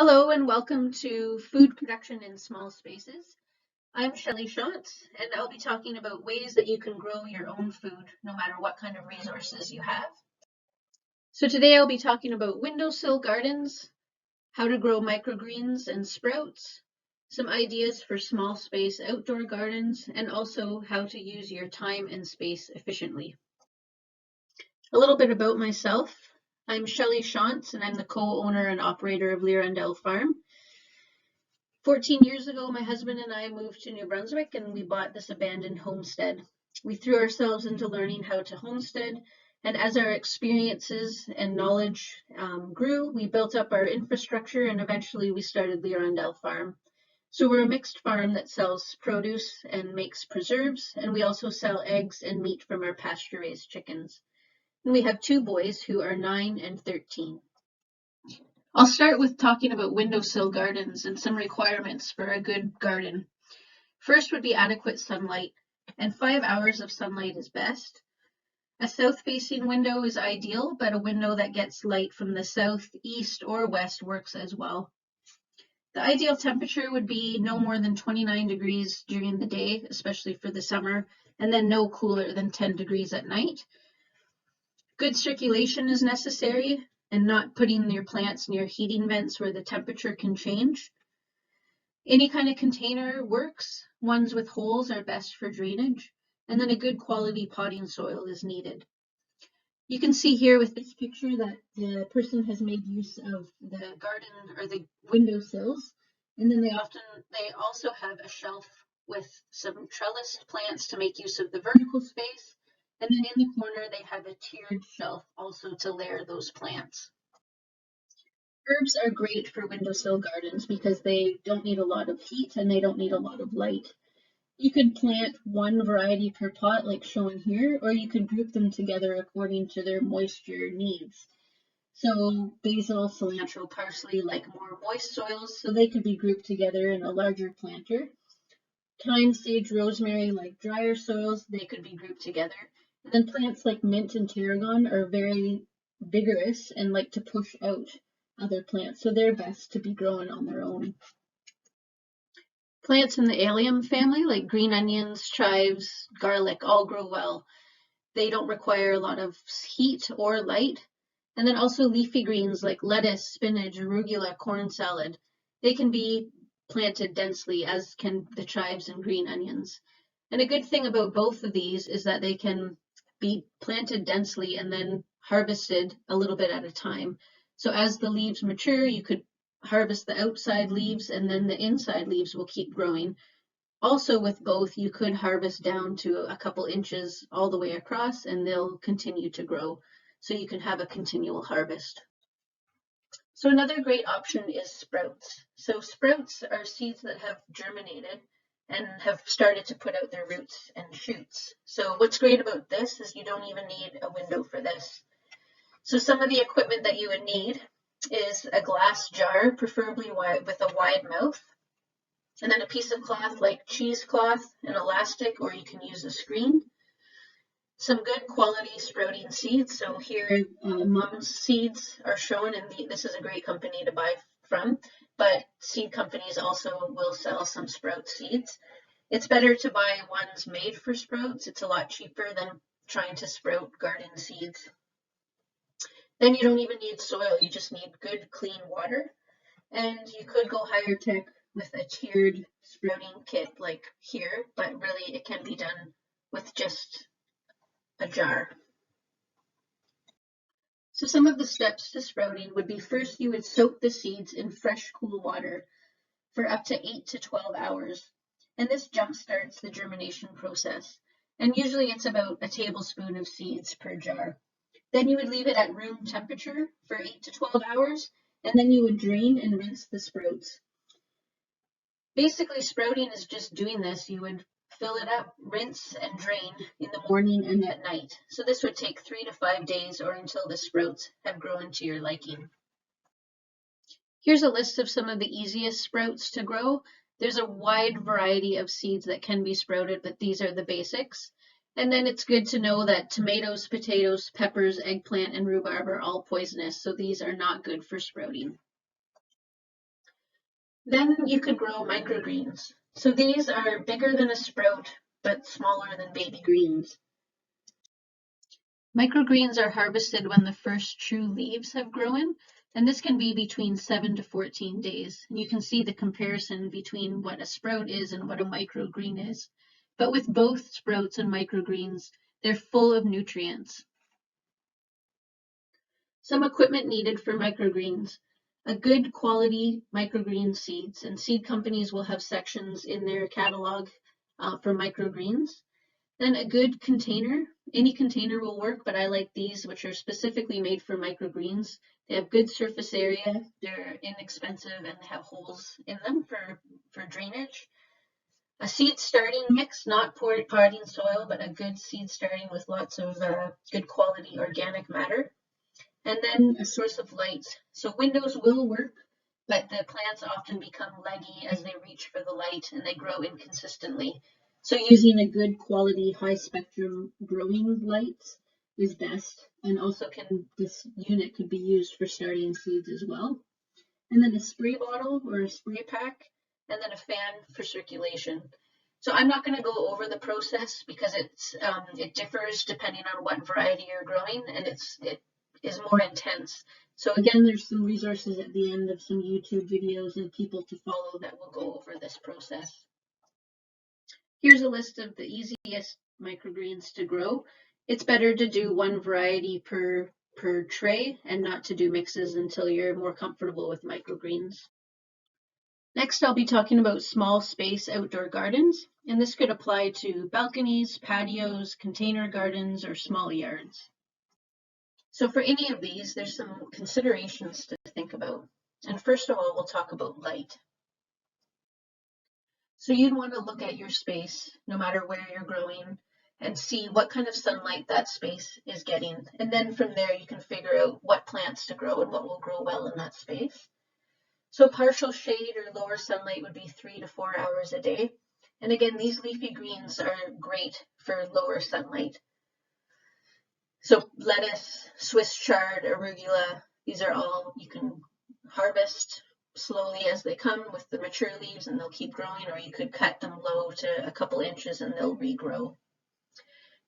Hello and welcome to Food Production in Small Spaces. I'm Shelley Shantz and I'll be talking about ways that you can grow your own food no matter what kind of resources you have. So today I'll be talking about windowsill gardens, how to grow microgreens and sprouts, some ideas for small space outdoor gardens, and also how to use your time and space efficiently. A little bit about myself. I'm Shelley Shantz and I'm the co-owner and operator of Lyrandell Farm. 14 years ago, my husband and I moved to New Brunswick and we bought this abandoned homestead. We threw ourselves into learning how to homestead, and as our experiences and knowledge grew, we built up our infrastructure and eventually we started Lyrandell Farm. So we're a mixed farm that sells produce and makes preserves, and we also sell eggs and meat from our pasture-raised chickens. And we have two boys who are 9 and 13. I'll start with talking about windowsill gardens and some requirements for a good garden. First would be adequate sunlight, and 5 hours of sunlight is best. A south-facing window is ideal, but a window that gets light from the south, east, or west works as well. The ideal temperature would be no more than 29 degrees during the day, especially for the summer, and then no cooler than 10 degrees at night. Good circulation is necessary, and not putting your plants near heating vents where the temperature can change. Any kind of container works. Ones with holes are best for drainage, and then a good quality potting soil is needed. You can see here with this picture that the person has made use of the garden or the windowsills, and then they also have a shelf with some trellised plants to make use of the vertical space. And then in the corner, they have a tiered shelf also to layer those plants. Herbs are great for windowsill gardens because they don't need a lot of heat and they don't need a lot of light. You could plant one variety per pot like shown here, or you could group them together according to their moisture needs. So basil, cilantro, parsley like more moist soils, so they could be grouped together in a larger planter. Thyme, sage, rosemary like drier soils, they could be grouped together. And then plants like mint and tarragon are very vigorous and like to push out other plants, so they're best to be grown on their own. Plants in the allium family like green onions, chives, garlic all grow well. They don't require a lot of heat or light. And then also leafy greens like lettuce, spinach, arugula, corn salad. They can be planted densely, as can the chives and green onions. And a good thing about both of these is that they can be planted densely and then harvested a little bit at a time. So as the leaves mature, you could harvest the outside leaves and then the inside leaves will keep growing. Also with both, you could harvest down to a couple inches all the way across and they'll continue to grow. So you can have a continual harvest. So another great option is sprouts. So sprouts are seeds that have germinated and have started to put out their roots and shoots. So what's great about this is you don't even need a window for this. So some of the equipment that you would need is a glass jar, preferably with a wide mouth, and then a piece of cloth like cheesecloth, an elastic, or you can use a screen. Some good quality sprouting seeds. So here, Mom's Seeds are shown, and this is a great company to buy from, but seed companies also will sell some sprout seeds. It's better to buy ones made for sprouts. It's a lot cheaper than trying to sprout garden seeds. Then you don't even need soil, you just need good clean water. And you could go higher tech with a tiered sprouting kit like here, but really it can be done with just a jar. So some of the steps to sprouting would be first you would soak the seeds in fresh cool water for up to 8 to 12 hours. And this jump starts the germination process. And usually it's about a tablespoon of seeds per jar. Then you would leave it at room temperature for 8 to 12 hours, and then you would drain and rinse the sprouts. Basically, sprouting is just doing this. You would fill it up, rinse, and drain in the morning and at night. So this would take 3 to 5 days or until the sprouts have grown to your liking. Here's a list of some of the easiest sprouts to grow. There's a wide variety of seeds that can be sprouted, but these are the basics. And then it's good to know that tomatoes, potatoes, peppers, eggplant, and rhubarb are all poisonous, so these are not good for sprouting. Then you could grow microgreens. So these are bigger than a sprout, but smaller than baby greens. Microgreens are harvested when the first true leaves have grown, and this can be between 7 to 14 days. And you can see the comparison between what a sprout is and what a microgreen is. But with both sprouts and microgreens, they're full of nutrients. Some equipment needed for microgreens. A good quality microgreen seeds, and seed companies will have sections in their catalog for microgreens. Then a good container. Any container will work, but I like these, which are specifically made for microgreens. They have good surface area, they're inexpensive, and they have holes in them for drainage. A seed starting mix, not potting soil, but a good seed starting with lots of good quality organic matter. And then a source of light. So windows will work, but the plants often become leggy as they reach for the light and they grow inconsistently. So using a good quality high spectrum growing light is best, and also this unit could be used for starting seeds as well. And then a spray bottle or a spray pack, and then a fan for circulation. So I'm not going to go over the process because it differs depending on what variety you're growing, and it is more intense. So again, there's some resources at the end of some YouTube videos and people to follow that will go over this process. Here's a list of the easiest microgreens to grow. It's better to do one variety per tray and not to do mixes until you're more comfortable with microgreens. Next, I'll be talking about small space outdoor gardens, and this could apply to balconies, patios, container gardens, or small yards. So for any of these, there's some considerations to think about. And first of all, we'll talk about light. So you'd want to look at your space, no matter where you're growing, and see what kind of sunlight that space is getting. And then from there, you can figure out what plants to grow and what will grow well in that space. So partial shade or lower sunlight would be 3 to 4 hours a day. And again, these leafy greens are great for lower sunlight. So lettuce, Swiss chard, arugula, these are all you can harvest slowly as they come with the mature leaves and they'll keep growing, or you could cut them low to a couple inches and they'll regrow.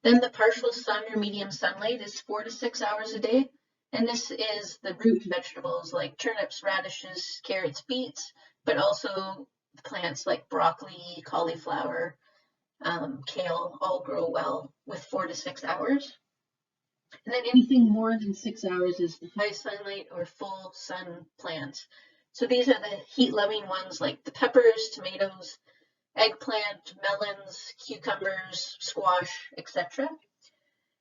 Then the partial sun or medium sunlight is 4 to 6 hours a day. And this is the root vegetables like turnips, radishes, carrots, beets, but also plants like broccoli, cauliflower, kale all grow well with 4 to 6 hours. And then anything more than 6 hours is the high sunlight or full sun plants. So these are the heat-loving ones like the peppers, tomatoes, eggplant, melons, cucumbers, squash, etc.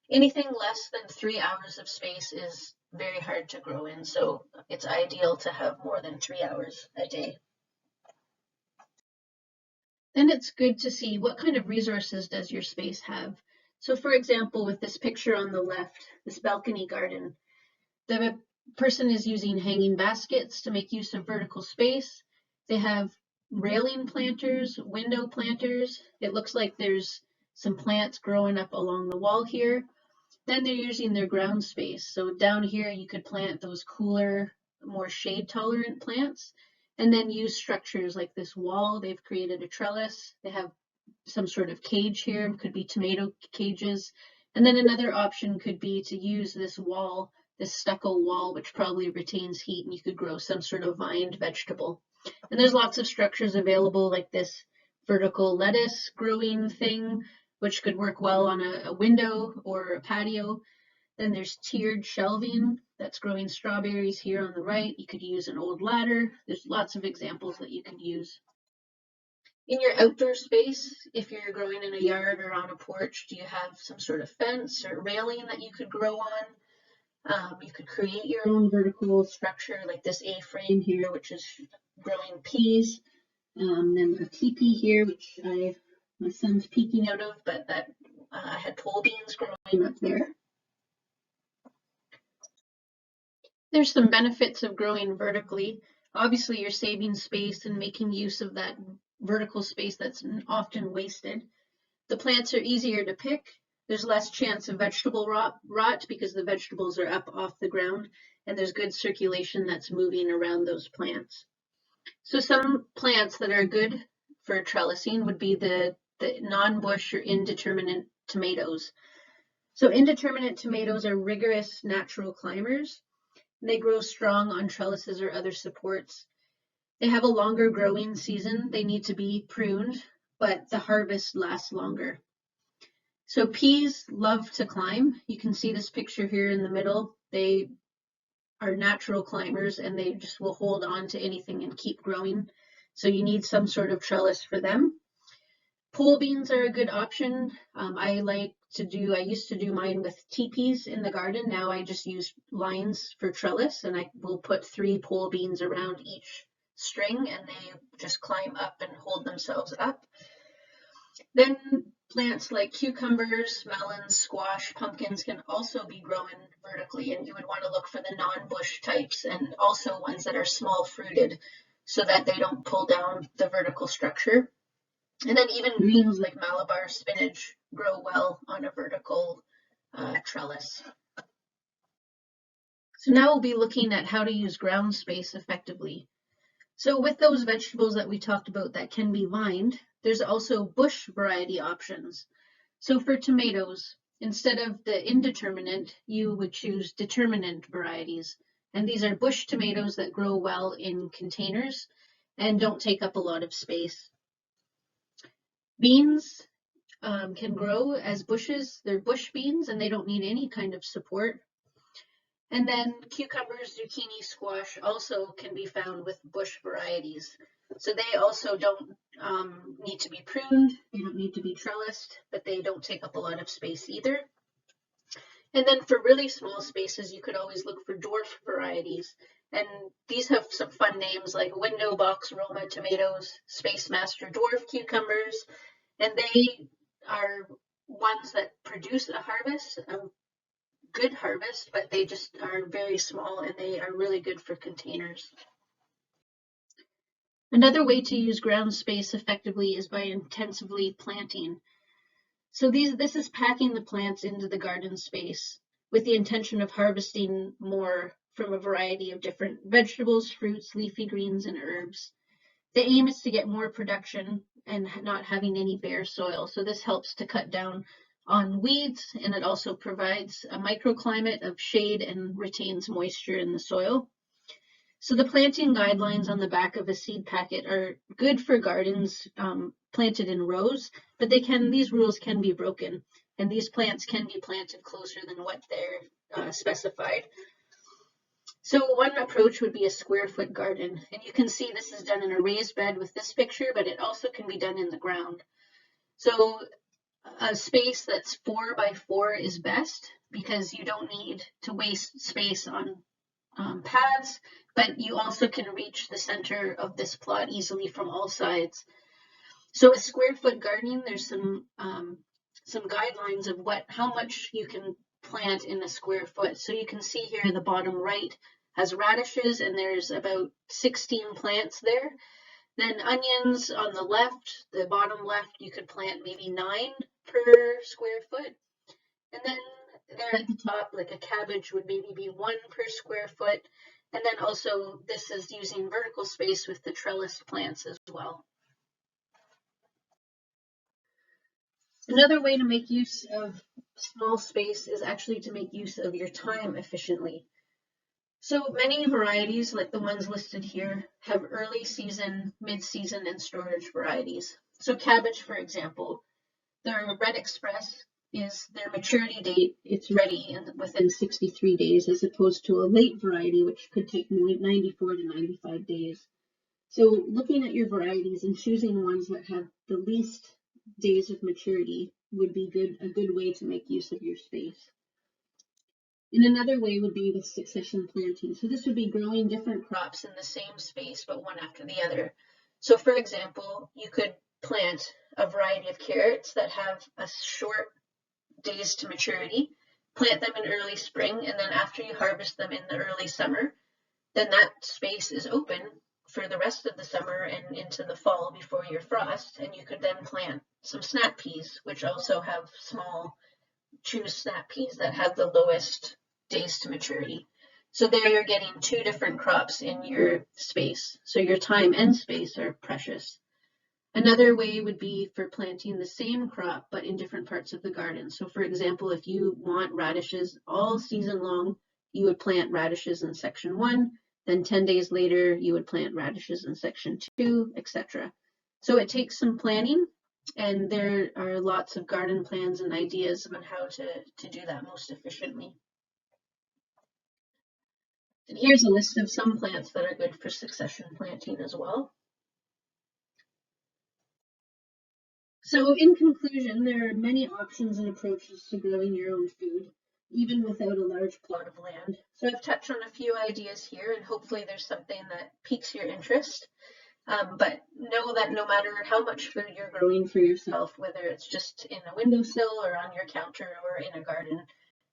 Anything less than 3 hours of space is very hard to grow in, so it's ideal to have more than 3 hours a day. Then it's good to see what kind of resources does your space have. So for example, with this picture on the left, this balcony garden, the person is using hanging baskets to make use of vertical space. They have railing planters, window planters. It looks like there's some plants growing up along the wall here. Then they're using their ground space. So down here you could plant those cooler, more shade tolerant plants, and then use structures like this wall. They've created a trellis. They have some sort of cage here, could be tomato cages. And then another option could be to use this wall, this stucco wall, which probably retains heat, and you could grow some sort of vined vegetable. And there's lots of structures available like this vertical lettuce growing thing, which could work well on a window or a patio. Then there's tiered shelving that's growing strawberries here on the right. You could use an old ladder. There's lots of examples that you could use. In your outdoor space, if you're growing in a yard or on a porch, do you have some sort of fence or railing that you could grow on? You could create your own vertical structure like this A-frame here, which is growing peas. Then a teepee here, which my son's peeking out of, but that I had pole beans growing up there. There's some benefits of growing vertically. Obviously, you're saving space and making use of that vertical space that's often wasted. The plants are easier to pick. There's less chance of vegetable rot because the vegetables are up off the ground, and there's good circulation that's moving around those plants. So some plants that are good for trellising would be the non-bush or indeterminate tomatoes. So indeterminate tomatoes are rigorous natural climbers. They grow strong on trellises or other supports. They have a longer growing season. They need to be pruned, but the harvest lasts longer. So peas love to climb. You can see this picture here in the middle. They are natural climbers and they just will hold on to anything and keep growing. So you need some sort of trellis for them. Pole beans are a good option. I used to do mine with teepees in the garden. Now I just use lines for trellis, and I will put 3 pole beans around each string and they just climb up and hold themselves up. Then plants like cucumbers, melons, squash, pumpkins can also be grown vertically, and you would want to look for the non-bush types and also ones that are small fruited so that they don't pull down the vertical structure. And then even greens like Malabar spinach grow well on a vertical trellis. So now we'll be looking at how to use ground space effectively. So with those vegetables that we talked about that can be lined, there's also bush variety options. So for tomatoes, instead of the indeterminate, you would choose determinate varieties. And these are bush tomatoes that grow well in containers and don't take up a lot of space. Beans can grow as bushes. They're bush beans and they don't need any kind of support. And then cucumbers, zucchini, squash also can be found with bush varieties. So they also don't need to be pruned, they don't need to be trellised, but they don't take up a lot of space either. And then for really small spaces, you could always look for dwarf varieties. And these have some fun names like Window Box Roma tomatoes, Space Master dwarf cucumbers, and they are ones that produce a harvest, a good harvest, but they just are very small and they are really good for containers. Another way to use ground space effectively is by intensively planting. So this is packing the plants into the garden space with the intention of harvesting more from a variety of different vegetables, fruits, leafy greens, and herbs. The aim is to get more production and not having any bare soil. So this helps to cut down on weeds, and it also provides a microclimate of shade and retains moisture in the soil. So the planting guidelines on the back of a seed packet are good for gardens planted in rows, but these rules can be broken, and these plants can be planted closer than what they're specified. So one approach would be a square foot garden, and you can see this is done in a raised bed with this picture, but it also can be done in the ground. So a space that's 4 by 4 is best because you don't need to waste space on paths, but you also can reach the center of this plot easily from all sides. So with square foot gardening, there's some guidelines of how much you can plant in a square foot. So you can see here the bottom right has radishes and there's about 16 plants there. Then onions on the left, the bottom left, you could plant maybe 9 per square foot. And then there at the top, like a cabbage would maybe be 1 per square foot. And then also this is using vertical space with the trellised plants as well. Another way to make use of small space is actually to make use of your time efficiently. So many varieties, like the ones listed here, have early season, mid-season, and storage varieties. So cabbage, for example, their Red Express is their maturity date, it's ready within 63 days, as opposed to a late variety, which could take 94 to 95 days. So looking at your varieties and choosing ones that have the least days of maturity would be a good way to make use of your space. And another way would be with succession planting. So this would be growing different crops in the same space, but one after the other. So for example, you could plant a variety of carrots that have a short days to maturity, plant them in early spring, and then after you harvest them in the early summer, then that space is open for the rest of the summer and into the fall before your frost, and you could then plant some snap peas, which also have choose snap peas that have the lowest days to maturity. So there you're getting two different crops in your space. So your time and space are precious. Another way would be for planting the same crop but in different parts of the garden. So for example, if you want radishes all season long, you would plant radishes in section 1, then 10 days later you would plant radishes in section 2, etc. So it takes some planning, and there are lots of garden plans and ideas on how to do that most efficiently. And here's a list of some plants that are good for succession planting as well. So in conclusion, there are many options and approaches to growing your own food, even without a large plot of land. So I've touched on a few ideas here, and hopefully there's something that piques your interest. But know that no matter how much food you're growing for yourself, whether it's just in a windowsill or on your counter or in a garden,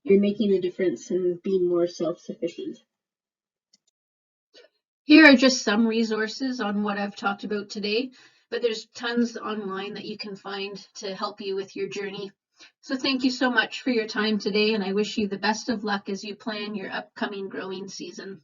you're making a difference in being more self-sufficient. Here are just some resources on what I've talked about today, but there's tons online that you can find to help you with your journey. So thank you so much for your time today, and I wish you the best of luck as you plan your upcoming growing season.